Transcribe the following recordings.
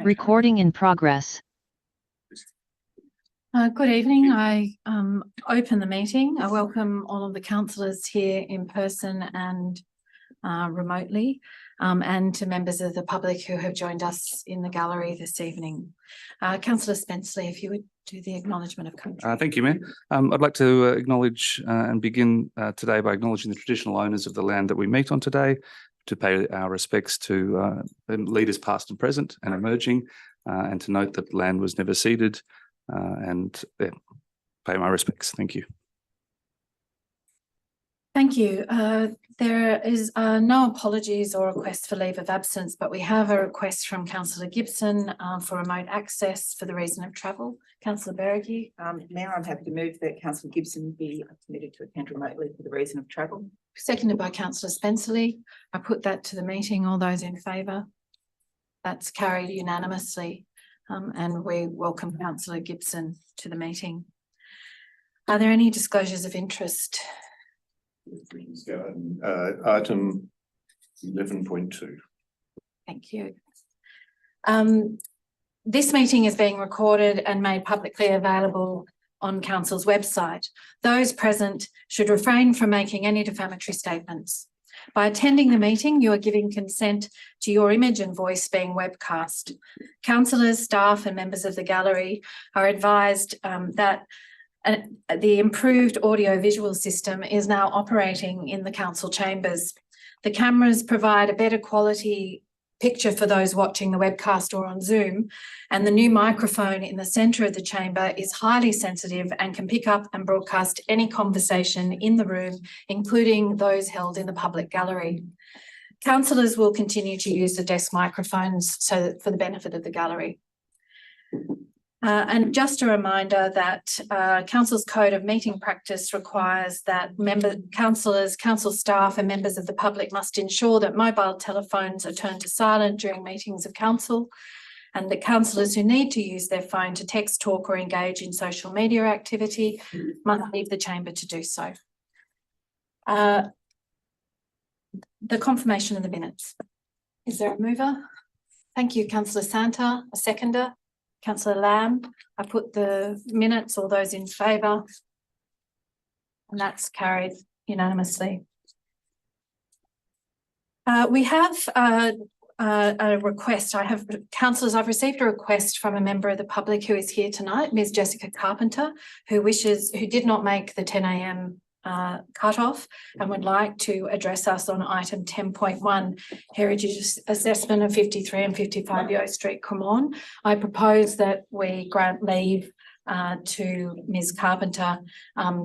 Recording in progress. Good evening. I open the meeting. I welcome all of the councillors here in person and remotely, and to members of the public who have joined us in the gallery this evening. Councillor Spenceley, if you would do the acknowledgement of country. Thank you, Mayor. I'd like to acknowledge and begin today by acknowledging the traditional owners of the land that we meet on today, to pay our respects to leaders past and present and emerging, and to note that land was never ceded, and pay my respects. Thank you. Thank you. There is no apologies or request for leave of absence, but we have a request from Councillor Gibson for remote access for the reason of travel. Councillor Berrigan. Mayor, I'm happy to move that Councillor Gibson be permitted to attend remotely for the reason of travel. Seconded by Councillor Spenceley. I put that to the meeting. All those in favour? That's carried unanimously, and we welcome Councillor Gibson to the meeting. Are there any disclosures of interest? Item 11.2. Thank you. This meeting is being recorded and made publicly available on Council's website. Those present should refrain from making any defamatory statements. By attending the meeting, you are giving consent to your image and voice being webcast. Councillors, staff and members of the gallery are advised that the improved audio-visual system is now operating in the council chambers. The cameras provide a better quality picture for those watching the webcast or on Zoom, and the new microphone in the centre of the chamber is highly sensitive and can pick up and broadcast any conversation in the room, including those held in the public gallery. Councillors will continue to use the desk microphones for the benefit of the gallery. And just a reminder that Council's Code of Meeting Practice requires that councillors, council staff and members of the public must ensure that mobile telephones are turned to silent during meetings of council, and that councillors who need to use their phone to text, talk or engage in social media activity must leave the chamber to do so. The confirmation of the minutes. Is there a mover? Thank you, Councillor Santa. A seconder? Councillor Lamb. I put the minutes, all those in favour, and that's carried unanimously. We have a request. Councillors, I've received a request from a member of the public who is here tonight, Ms. Jessica Carpenter, who did not make the 10 a.m. cut-off and would like to address us on item 10.1, Heritage Assessment of 53 and 55 Yeo Street, Cremorne. I propose that we grant leave to Ms. Carpenter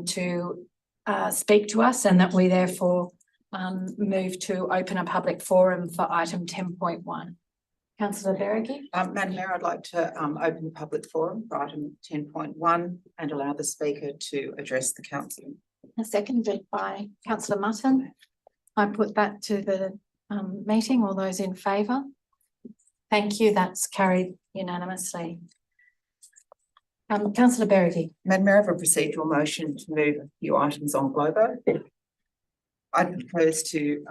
to speak to us, and that we therefore move to open a public forum for item 10.1. Councillor Berrigan. Madam Mayor, I'd like to open the public forum for item 10.1 and allow the speaker to address the council. Seconded by Councillor Mutton. I put that to the meeting. All those in favour? Thank you. That's carried unanimously. Councillor Berrigan. Madam Mayor, I have a procedural motion to move a few items on Globo. I propose to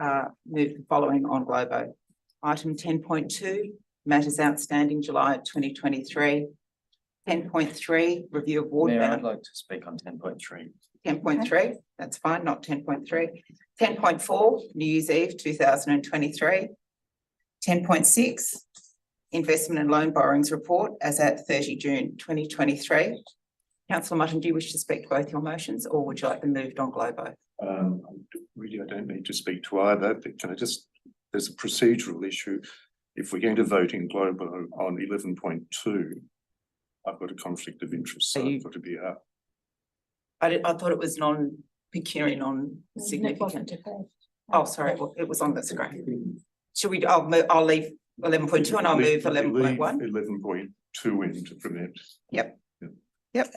move the following on Globo. Item 10.2, matters outstanding July 2023. 10.3, review of ward. Mayor, I'd like to speak on 10.3. 10.3, that's fine, not 10.3. 10.4, New Year's Eve 2023. 10.6, investment and loan borrowings report as at 30 June 2023. Councillor Mutton, do you wish to speak to both your motions, or would you like them moved on Globo? Really, I don't need to speak to either, but can I just, there's a procedural issue. If we're going to vote in Globo on 11.2, I've got a conflict of interest, so I've got to be out. I thought it was non-pecuniary, non-significant. Oh, sorry, well, it was on the screen. Should we? I'll leave 11.2 and I'll move 11.1. 11.2 in to prevent. Yep,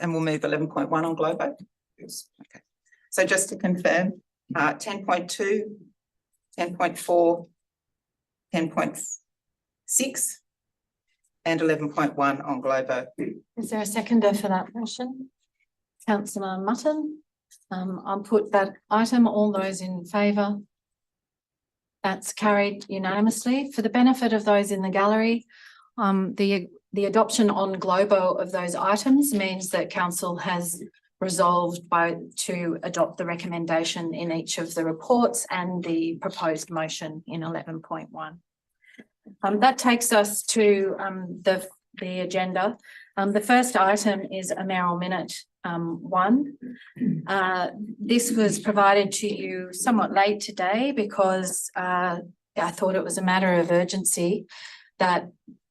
and we'll move 11.1 on Globo. Yes. Okay. So just to confirm, 10.2, 10.4, 10.6. and 11.1 on Globo. Is there a seconder for that motion? Councillor Mutton. I'll put that item. All those in favour? That's carried unanimously. For the benefit of those in the gallery, The adoption on Globo of those items means that council has resolved to adopt the recommendation in each of the reports and the proposed motion in 11.1. That takes us to the agenda. The first item is a mayoral minute 1. This was provided to you somewhat late today because I thought it was a matter of urgency that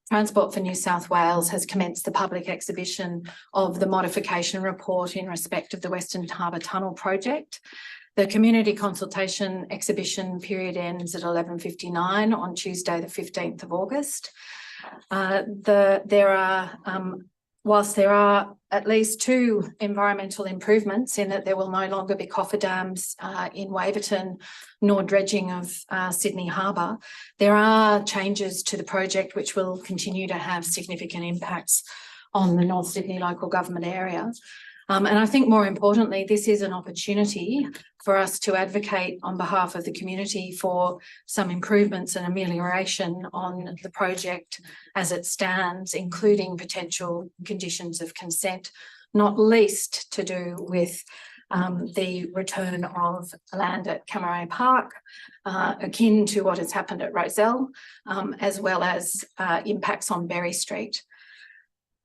Transport for New South Wales has commenced the public exhibition of the modification report in respect of the Western Harbour Tunnel project. The community consultation exhibition period ends at 11:59 on Tuesday, the 15th of August. Whilst there are at least 2 environmental improvements in that there will no longer be cofferdams in Waverton nor dredging of Sydney Harbour, there are changes to the project which will continue to have significant impacts on the North Sydney local government area. And I think more importantly, this is an opportunity for us to advocate on behalf of the community for some improvements and amelioration on the project as it stands, including potential conditions of consent, not least to do with the return of land at Camaray Park, akin to what has happened at Rozelle, as well as impacts on Berry Street.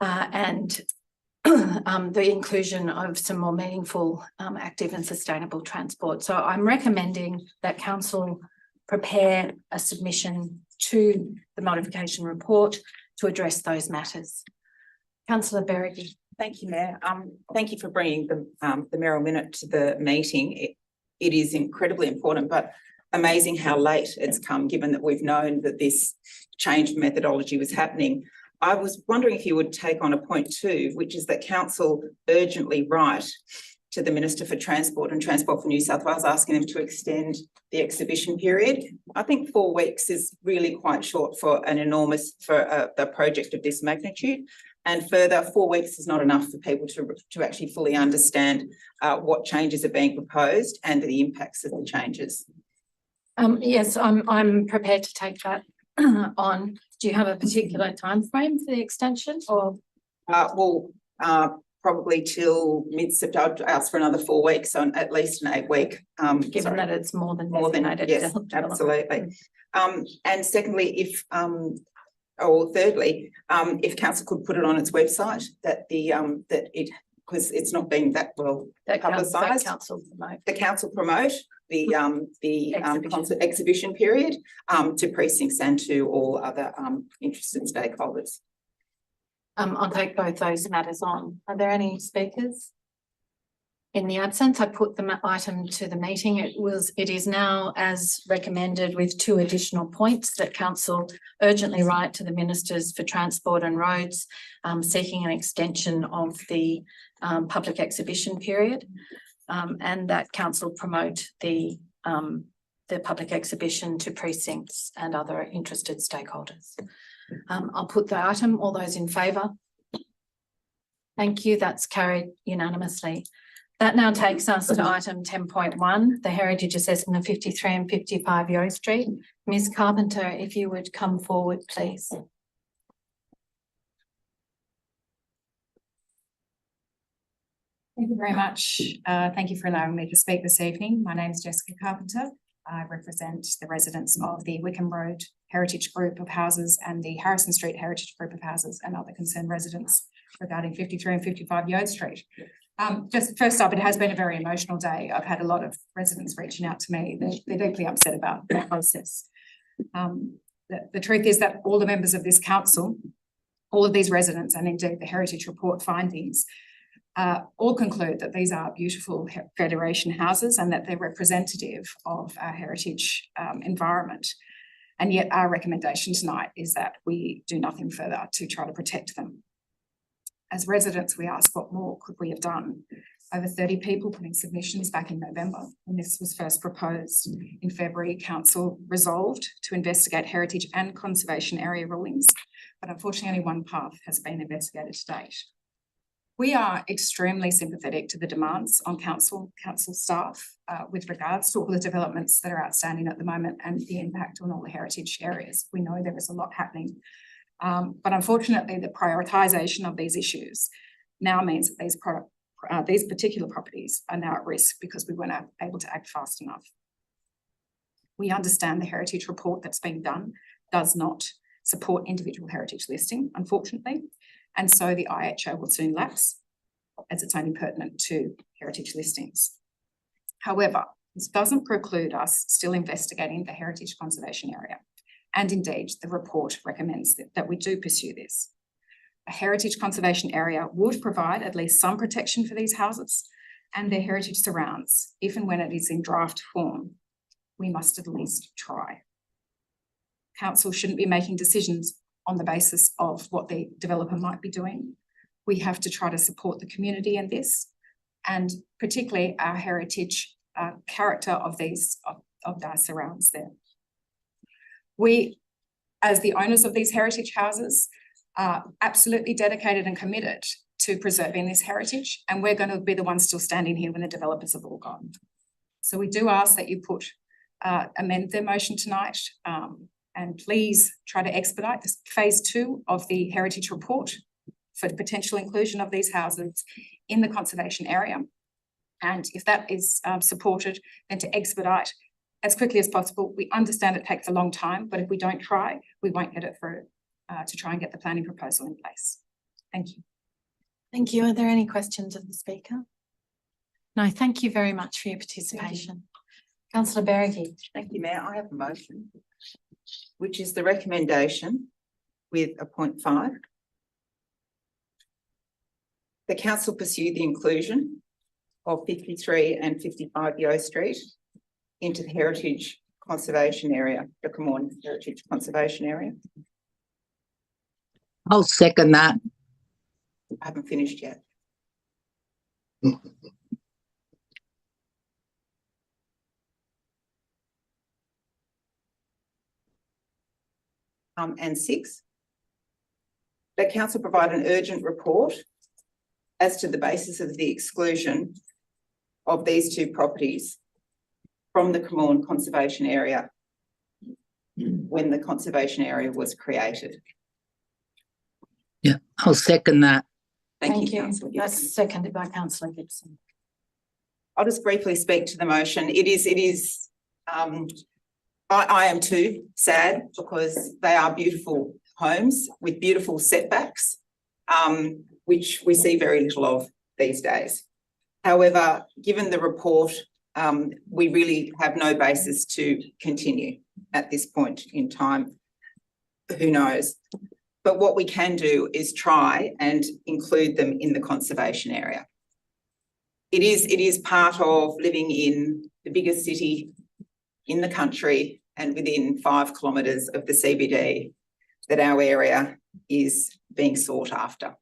And the inclusion of some more meaningful, active and sustainable transport. So I'm recommending that council prepare a submission to the modification report to address those matters. Councillor Berrigan. Thank you, Mayor. Thank you for bringing the mayoral minute to the meeting. It is incredibly important, but amazing how late it's come, given that we've known that this change of methodology was happening. I was wondering if you would take on a point 2, which is that council urgently write to the Minister for Transport and Transport for New South Wales, asking them to extend the exhibition period. I think 4 weeks is really quite short for a project of this magnitude. And further, 4 weeks is not enough for people to actually fully understand what changes are being proposed and the impacts of the changes. Yes, I'm prepared to take that on. Do you have a particular time frame for the extension, or? Probably till mid-September. I'd ask for another 4 weeks, so at least an 8-week. Given that it's more than yes, absolutely. And secondly, thirdly, if council could put it on its website because it's not being that well publicised. The council promote the exhibition period to precincts and to all other interested stakeholders. I'll take both those matters on. Are there any speakers? In the absence, I put the item to the meeting. It is now as recommended with 2 additional points that council urgently write to the Ministers for Transport and Roads, seeking an extension of the public exhibition period, and that council promote the public exhibition to precincts and other interested stakeholders. I'll put the item. All those in favour? Thank you. That's carried unanimously. That now takes us to item 10.1, the heritage assessment of 53 and 55 Yeo Street. Ms. Carpenter, if you would come forward, please. Thank you very much. Thank you for allowing me to speak this evening. My name is Jessica Carpenter. I represent the residents of the Wickham Road Heritage Group of Houses and the Harrison Street Heritage Group of Houses and other concerned residents regarding 53 and 55 Yeo Street. Just first up, it has been a very emotional day. I've had a lot of residents reaching out to me. They're deeply upset about the process. The truth is that all the members of this council, all of these residents, and indeed the Heritage Report findings, all conclude that these are beautiful Federation houses and that they're representative of our heritage environment. And yet our recommendation tonight is that we do nothing further to try to protect them. As residents, we ask, what more could we have done? Over 30 people put in submissions back in November when this was first proposed. In February, council resolved to investigate heritage and conservation area rulings, but unfortunately only one path has been investigated to date. We are extremely sympathetic to the demands on council staff with regards to all the developments that are outstanding at the moment and the impact on all the heritage areas. We know there is a lot happening. But unfortunately, the prioritisation of these issues now means that these particular properties are now at risk because we weren't able to act fast enough. We understand the heritage report that's being done does not support individual heritage listing, unfortunately. And so the IHO will soon lapse as it's only pertinent to heritage listings. However, this doesn't preclude us still investigating the heritage conservation area. And indeed, the report recommends that we do pursue this. A heritage conservation area would provide at least some protection for these houses and their heritage surrounds, if and when it is in draft form. We must at least try. Council shouldn't be making decisions on the basis of what the developer might be doing. We have to try to support the community in this, and particularly our heritage character of our surrounds there. We, as the owners of these heritage houses, are absolutely dedicated and committed to preserving this heritage, and we're going to be the ones still standing here when the developers have all gone. So we do ask that you amend their motion tonight, and please try to expedite this phase 2 of the heritage report for the potential inclusion of these houses in the conservation area. And if that is supported, then to expedite as quickly as possible. We understand it takes a long time, but if we don't try, we won't get it through to try and get the planning proposal in place. Thank you. Thank you. Are there any questions of the speaker? No, thank you very much for your participation. Councillor Berrigan. Thank you, Mayor. I have a motion, which is the recommendation with a 0.5. The council pursue the inclusion of 53 and 55 Yeo Street into the Heritage Conservation Area, the Cremorne Heritage Conservation Area. I'll second that. I haven't finished yet. And 6, that council provide an urgent report as to the basis of the exclusion of these 2 properties from the Cremorne Conservation Area when the conservation area was created. Yeah, I'll second that. Thank you, Councillor Gibson. That's seconded by Councillor Gibson. I'll just briefly speak to the motion. I am too sad because they are beautiful homes with beautiful setbacks, which we see very little of these days. However, given the report, we really have no basis to continue at this point in time. Who knows? But what we can do is try and include them in the conservation area. It is part of living in the biggest city in the country and within 5 kilometres of the CBD that our area is being sought after.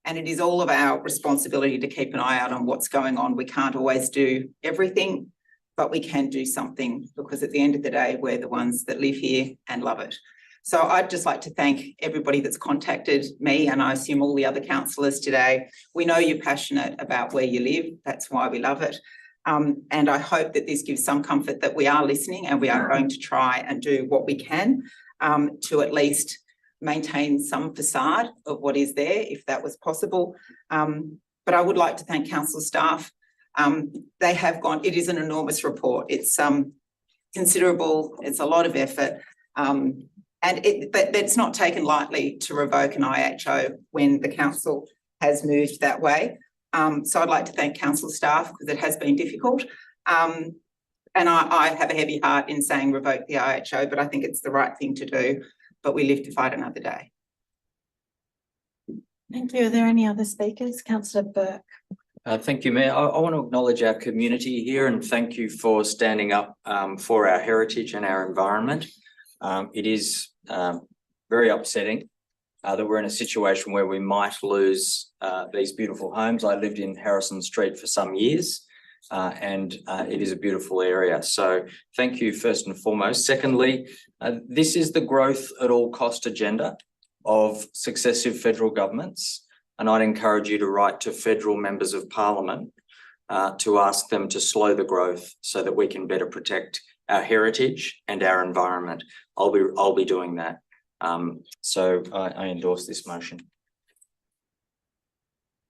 And it is all of our responsibility to keep an eye out on what's going on. We can't always do everything, but we can do something, because at the end of the day, we're the ones that live here and love it. So I'd just like to thank everybody that's contacted me, and I assume all the other councillors today. We know you're passionate about where you live. That's why we love it. And I hope that this gives some comfort that we are listening and we are going to try and do what we can to at least maintain some facade of what is there, if that was possible. But I would like to thank council staff. They have gone, it is an enormous report. It's considerable, it's a lot of effort. But it's not taken lightly to revoke an IHO when the council has moved that way. So I'd like to thank council staff because it has been difficult. And I have a heavy heart in saying revoke the IHO, but I think it's the right thing to do. But we live to fight another day. Thank you. Are there any other speakers? Councillor Burke. Thank you, Mayor. I want to acknowledge our community here and thank you for standing up for our heritage and our environment. It is very upsetting that we're in a situation where we might lose these beautiful homes. I lived in Harrison Street for some years and it is a beautiful area. So thank you first and foremost. Secondly, this is the growth at all cost agenda of successive federal governments. And I'd encourage you to write to federal members of parliament to ask them to slow the growth so that we can better protect our heritage and our environment. I'll be doing that. So I endorse this motion.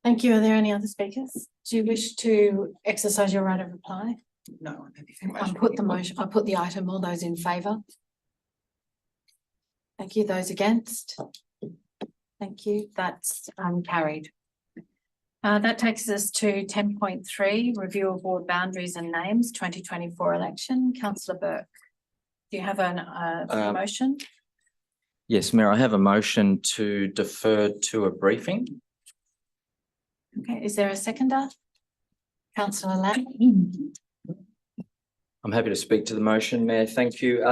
Thank you. Are there any other speakers? Do you wish to exercise your right of reply? No, I'm happy for I put the motion, I put the item. All those in favour? Thank you. Those against? Thank you. That's carried. That takes us to 10.3, review of ward boundaries and names, 2024 election. Councillor Burke, do you have a motion? Yes, Mayor, I have a motion to defer to a briefing. Okay, is there a seconder? Councillor Lamb? I'm happy to speak to the motion, Mayor. Thank you.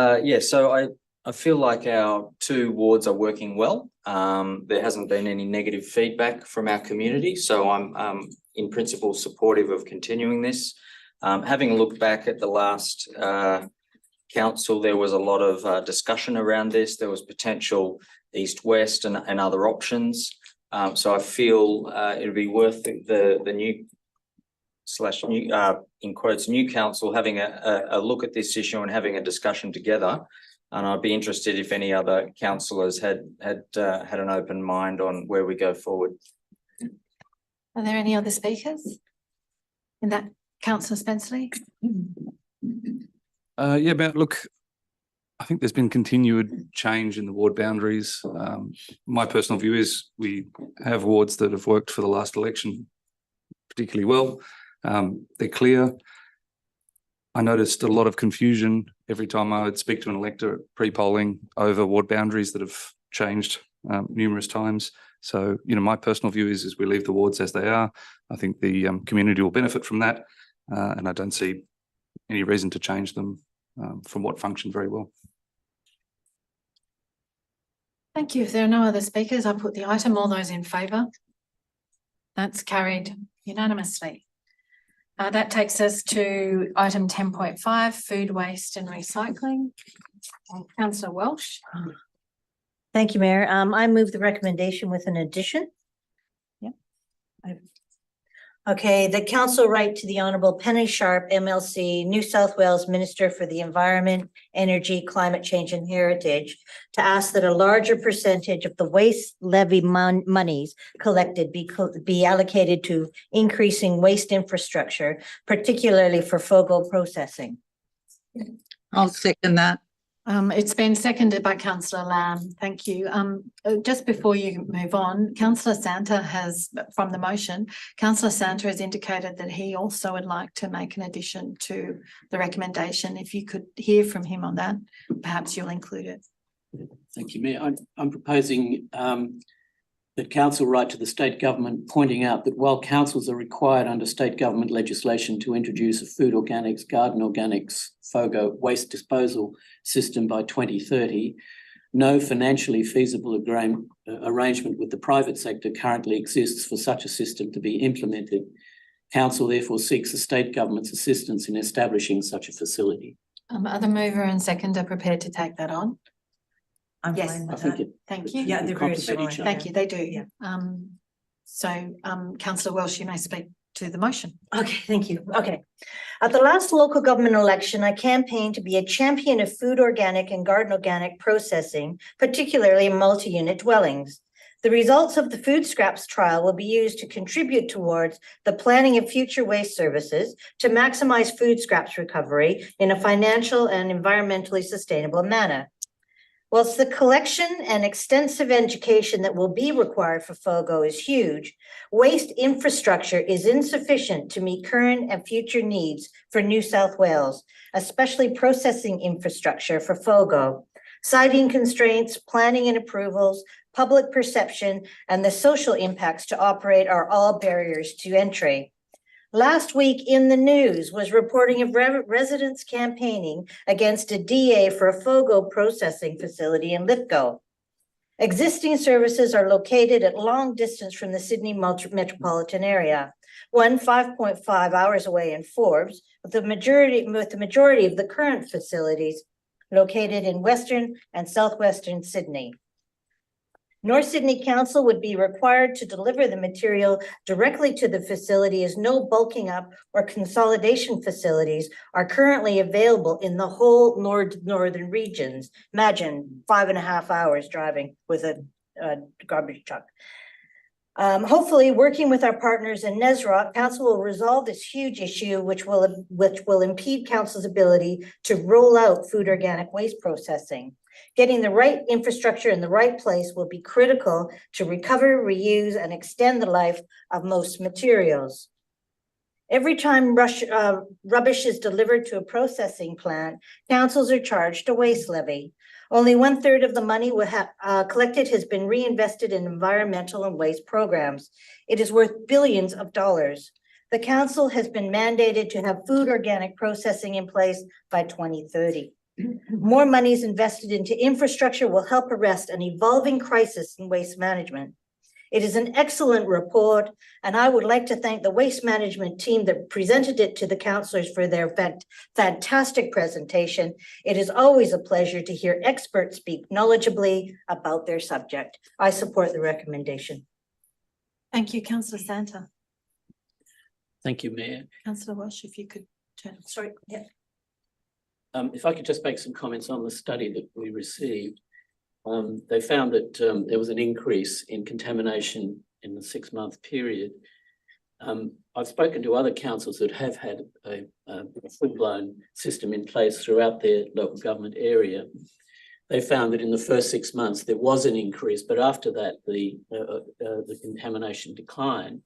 So I feel like our two wards are working well. There hasn't been any negative feedback from our community, so I'm in principle supportive of continuing this. Having a look back at the last council, there was a lot of discussion around this. There was potential east-west and other options. So I feel it'd be worth the new in quotes new council having a look at this issue and having a discussion together. And I'd be interested if any other councillors had an open mind on where we go forward. Are there any other speakers? In that, Councillor Spenceley? But look, I think there's been continued change in the ward boundaries. My personal view is we have wards that have worked for the last election particularly well. They're clear. I noticed a lot of confusion every time I would speak to an elector pre-polling over ward boundaries that have changed numerous times. So, my personal view is we leave the wards as they are. I think the community will benefit from that, and I don't see any reason to change them from what functioned very well. Thank you. If there are no other speakers, I put the item. All those in favour? That's carried unanimously. That takes us to item 10.5, food waste and recycling. Councillor Welsh. Thank you, Mayor. I move the recommendation with an addition. Yep. Okay, the council write to the Honourable Penny Sharp, MLC, New South Wales Minister for the Environment, Energy, Climate Change and Heritage, to ask that a larger percentage of the waste levy monies collected be allocated to increasing waste infrastructure, particularly for FOGO processing. I'll second that. It's been seconded by Councillor Lamb. Thank you. Just before you move on, Councillor Santa has, from the motion, Councillor Santa has indicated that he also would like to make an addition to the recommendation. If you could hear from him on that, perhaps you'll include it. Thank you, Mayor. I'm proposing that council write to the state government pointing out that while councils are required under state government legislation to introduce a food organics, garden organics, FOGO waste disposal system by 2030, no financially feasible arrangement with the private sector currently exists for such a system to be implemented. Council therefore seeks the state government's assistance in establishing such a facility. Are the mover and seconder prepared to take that on? I'm Yes. fine I with think that. it. Thank you. Yeah, they're very complement each similar. other. Thank you. They do. Yeah. Councillor Welsh, you may speak to the motion. Okay, thank you. Okay. At the last local government election, I campaigned to be a champion of food organic and garden organic processing, particularly in multi-unit dwellings. The results of the food scraps trial will be used to contribute towards the planning of future waste services to maximize food scraps recovery in a financial and environmentally sustainable manner. Whilst the collection and extensive education that will be required for FOGO is huge, waste infrastructure is insufficient to meet current and future needs for New South Wales, especially processing infrastructure for FOGO. Siting constraints, planning and approvals, public perception, and the social impacts to operate are all barriers to entry. Last week in the news was reporting of residents campaigning against a DA for a FOGO processing facility in Lithgow. Existing services are located at long distance from the Sydney metropolitan area, one 5.5 hours away in Forbes, with the majority of the current facilities located in Western and Southwestern Sydney. North Sydney Council would be required to deliver the material directly to the facility, as no bulking up or consolidation facilities are currently available in the whole northern regions. Imagine 5.5 hours driving with a garbage truck. Hopefully, working with our partners in NESROC, Council will resolve this huge issue, which will impede Council's ability to roll out food organic waste processing. Getting the right infrastructure in the right place will be critical to recover, reuse, and extend the life of most materials. Every time rubbish is delivered to a processing plant, councils are charged a waste levy. Only 1/3 of the money collected has been reinvested in environmental and waste programs. It is worth billions of dollars. The council has been mandated to have food organic processing in place by 2030. More monies invested into infrastructure will help arrest an evolving crisis in waste management. It is an excellent report, and I would like to thank the waste management team that presented it to the councillors for their fantastic presentation. It is always a pleasure to hear experts speak knowledgeably about their subject. I support the recommendation. Thank you, councillor Santa. Thank you, Mayor. Councillor Walsh, if you could turn. Sorry, yeah. If I could just make some comments on the study that we received. They found that there was an increase in contamination in the 6-month period. I've spoken to other councils that have had a full-blown system in place throughout their local government area. They found that in the first 6 months there was an increase, but after that the contamination declined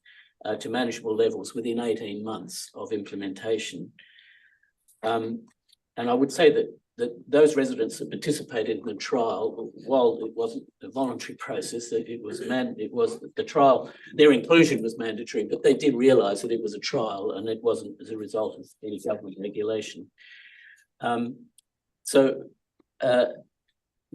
to manageable levels within 18 months of implementation. And I would say that those residents that participated in the trial, while it wasn't a voluntary process, the trial, their inclusion was mandatory, but they did realise that it was a trial and it wasn't as a result of any government regulation.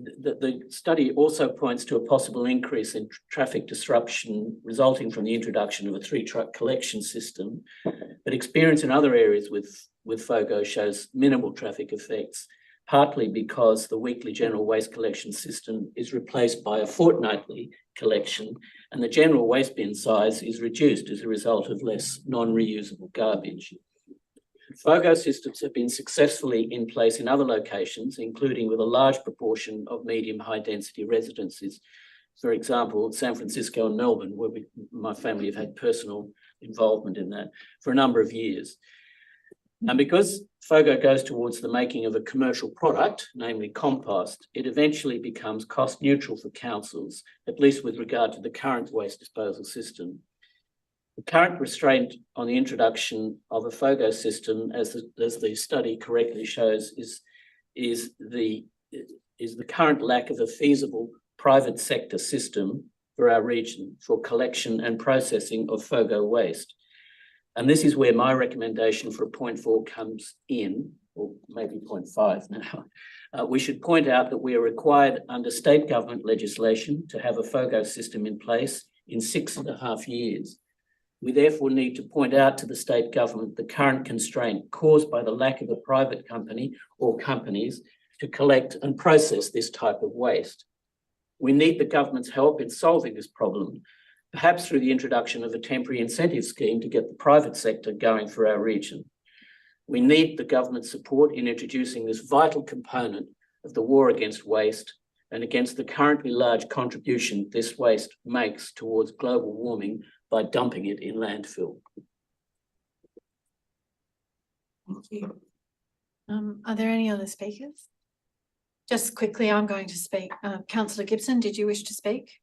The study also points to a possible increase in traffic disruption resulting from the introduction of a 3-truck collection system, but experience in other areas with FOGO shows minimal traffic effects, partly because the weekly general waste collection system is replaced by a fortnightly collection, and the general waste bin size is reduced as a result of less non-reusable garbage. FOGO systems have been successfully in place in other locations, including with a large proportion of medium high density residences. For example, San Francisco and Melbourne, where my family have had personal involvement in that for a number of years. And because FOGO goes towards the making of a commercial product, namely compost, it eventually becomes cost neutral for councils, at least with regard to the current waste disposal system. The current restraint on the introduction of a FOGO system, as the study correctly shows, is the current lack of a feasible private sector system for our region for collection and processing of FOGO waste. And this is where my recommendation for a 0.4 comes in, or maybe 0.5 now. We should point out that we are required under state government legislation to have a FOGO system in place in 6.5 years. We therefore need to point out to the state government the current constraint caused by the lack of a private company or companies to collect and process this type of waste. We need the government's help in solving this problem, perhaps through the introduction of a temporary incentive scheme to get the private sector going for our region. We need the government's support in introducing this vital component of the war against waste and against the currently large contribution this waste makes towards global warming by dumping it in landfill. Thank you. Are there any other speakers? Just quickly, I'm going to speak. Councillor Gibson, did you wish to speak?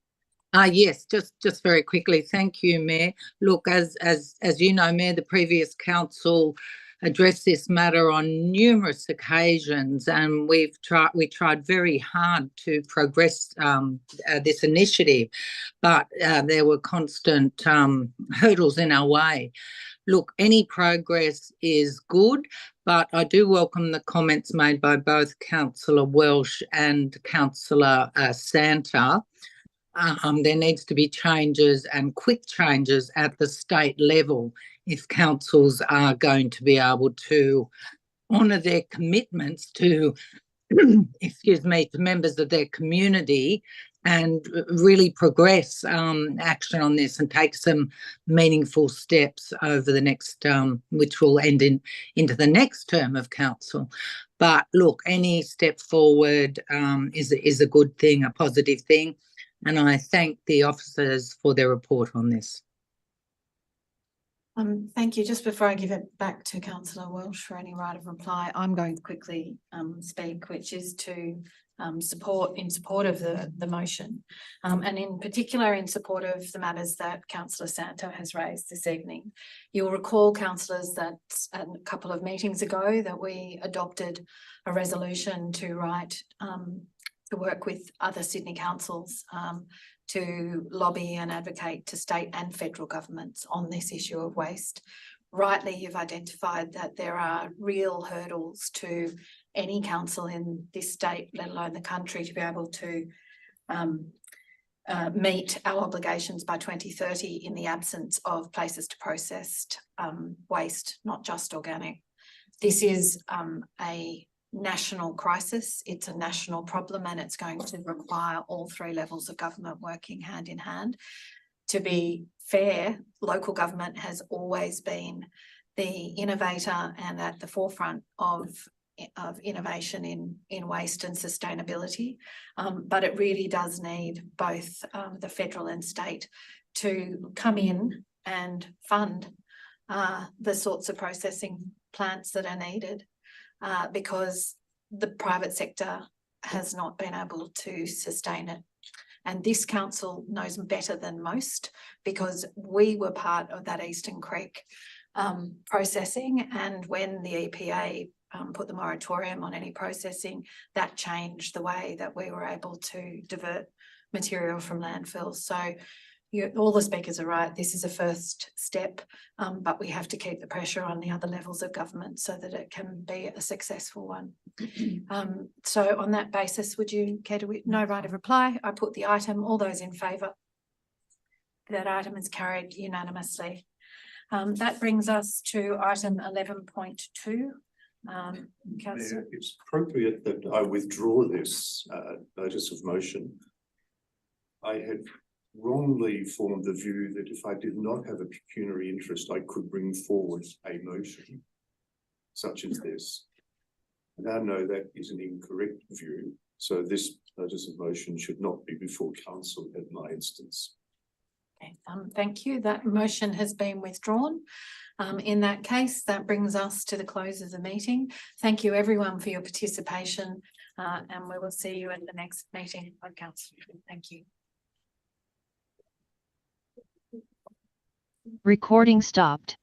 Yes, just very quickly. Thank you, Mayor. Look, as you know, Mayor, the previous council addressed this matter on numerous occasions, and we tried very hard to progress this initiative, but there were constant hurdles in our way. Look, any progress is good, but I do welcome the comments made by both Councillor Welsh and Councillor Santa. There needs to be changes and quick changes at the state level if councils are going to be able to honour their commitments to excuse me, to members of their community and really progress action on this and take some meaningful steps over the next, which will end into the next term of council. But look, any step forward is a good thing, a positive thing, and I thank the officers for their report on this. Thank you. Just before I give it back to Councillor Welsh for any right of reply, I'm going to quickly speak, which is to support of the motion, and in particular in support of the matters that Councillor Santo has raised this evening. You'll recall, councillors, that a couple of meetings ago that we adopted a resolution to work with other Sydney councils to lobby and advocate to state and federal governments on this issue of waste. Rightly, you've identified that there are real hurdles to any council in this state, let alone the country, to be able to meet our obligations by 2030 in the absence of places to process waste, not just organic. This is a national crisis. It's a national problem, and it's going to require all three levels of government working hand in hand. To be fair, local government has always been the innovator and at the forefront of innovation in waste and sustainability, but it really does need both the federal and state to come in and fund the sorts of processing plants that are needed, because the private sector has not been able to sustain it. And this council knows better than most, because we were part of that Eastern Creek processing, and when the EPA put the moratorium on any processing, that changed the way that we were able to divert material from landfills. So all the speakers are right. This is a first step, but we have to keep the pressure on the other levels of government so that it can be a successful one. So on that basis, would you care to, no right of reply? I put the item. All those in favour? That item is carried unanimously. That brings us to item 11.2. Councillor. It's appropriate that I withdraw this notice of motion. I had wrongly formed the view that if I did not have a pecuniary interest, I could bring forward a motion such as this. I now know that is an incorrect view, so this notice of motion should not be before council in my instance. Okay, thank you. That motion has been withdrawn. In that case, that brings us to the close of the meeting. Thank you everyone for your participation, and we will see you at the next meeting of council. Thank you. Recording stopped.